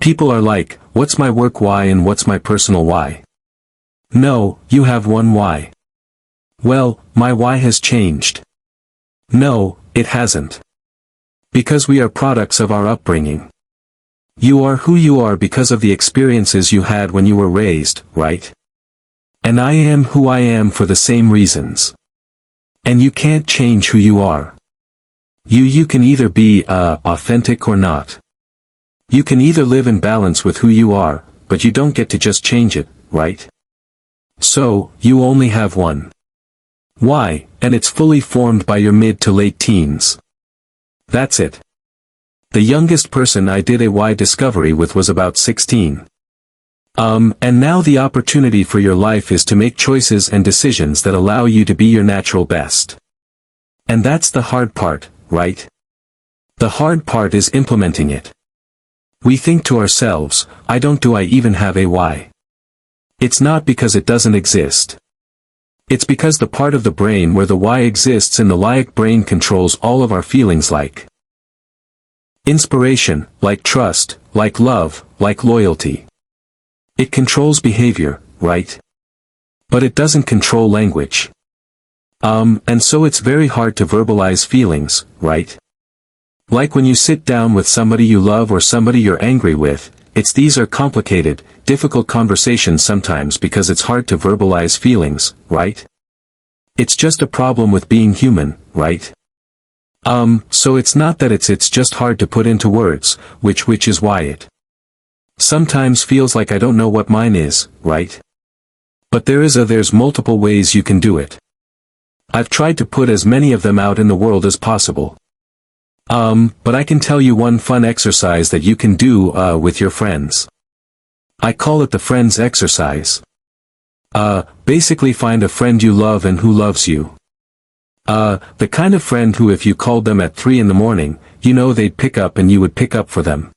People are like, what's my work why and what's my personal why? No, you have one why. Well, my why has changed. No, it hasn't. Because we are products of our upbringing. You are who you are because of the experiences you had when you were raised, right? And I am who I am for the same reasons. And you can't change who you are. You can either be, authentic or not. You can either live in balance with who you are, but you don't get to just change it, right? So, you only have one. Why, and it's fully formed by your mid to late teens. That's it. The youngest person I did a why discovery with was about 16. And now the opportunity for your life is to make choices and decisions that allow you to be your natural best. And that's the hard part, right? The hard part is implementing it. We think to ourselves, do I even have a why? It's not because it doesn't exist. It's because the part of the brain where the why exists in the limbic brain controls all of our feelings like inspiration, like trust, like love, like loyalty. It controls behavior, right? But it doesn't control language. And so it's very hard to verbalize feelings, right? Like when you sit down with somebody you love or somebody you're angry with, these are complicated, difficult conversations sometimes because it's hard to verbalize feelings, right? It's just a problem with being human, right? So it's not that it's just hard to put into words, which is why it sometimes feels like I don't know what mine is, right? But there's multiple ways you can do it. I've tried to put as many of them out in the world as possible. But I can tell you one fun exercise that you can do, with your friends. I call it the friends exercise. Basically find a friend you love and who loves you. The kind of friend who if you called them at 3 in the morning, they'd pick up and you would pick up for them.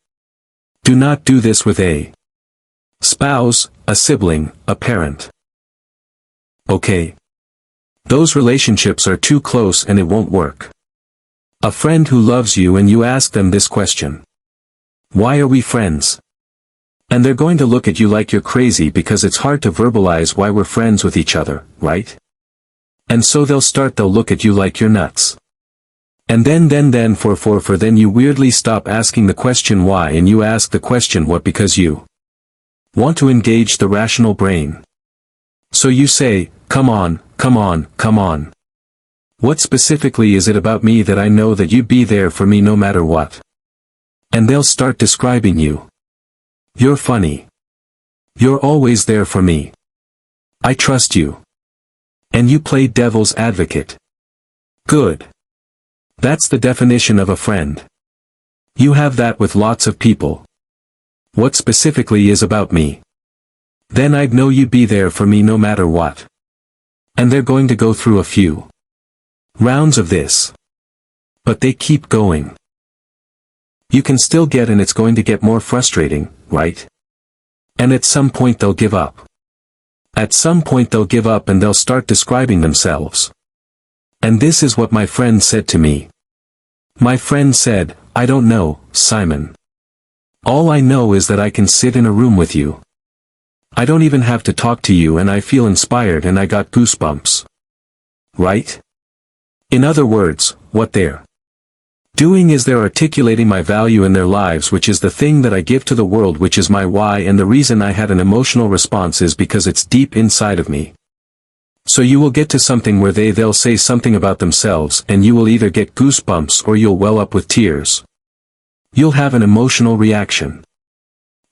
Do not do this with a spouse, a sibling, a parent. Okay. Those relationships are too close and it won't work. A friend who loves you and you ask them this question. Why are we friends? And they're going to look at you like you're crazy because it's hard to verbalize why we're friends with each other, right? And so they'll look at you like you're nuts. And then you weirdly stop asking the question why and you ask the question what because you want to engage the rational brain. So you say, come on. What specifically is it about me that I know that you'd be there for me no matter what? And they'll start describing you. You're funny. You're always there for me. I trust you. And you play devil's advocate. Good. That's the definition of a friend. You have that with lots of people. What specifically is about me? Then I'd know you'd be there for me no matter what. And they're going to go through a few rounds of this. But they keep going. You can still get and it's going to get more frustrating, right? And at some point they'll give up. At some point they'll give up and they'll start describing themselves. And this is what my friend said to me. My friend said, I don't know, Simon. All I know is that I can sit in a room with you. I don't even have to talk to you and I feel inspired and I got goosebumps. Right? In other words, what they're doing is they're articulating my value in their lives, which is the thing that I give to the world, which is my why, and the reason I had an emotional response is because it's deep inside of me. So you will get to something where they'll say something about themselves and you will either get goosebumps or you'll well up with tears. You'll have an emotional reaction.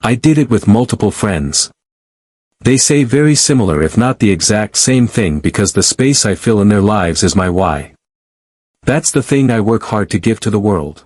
I did it with multiple friends. They say very similar if not the exact same thing because the space I fill in their lives is my why. That's the thing I work hard to give to the world.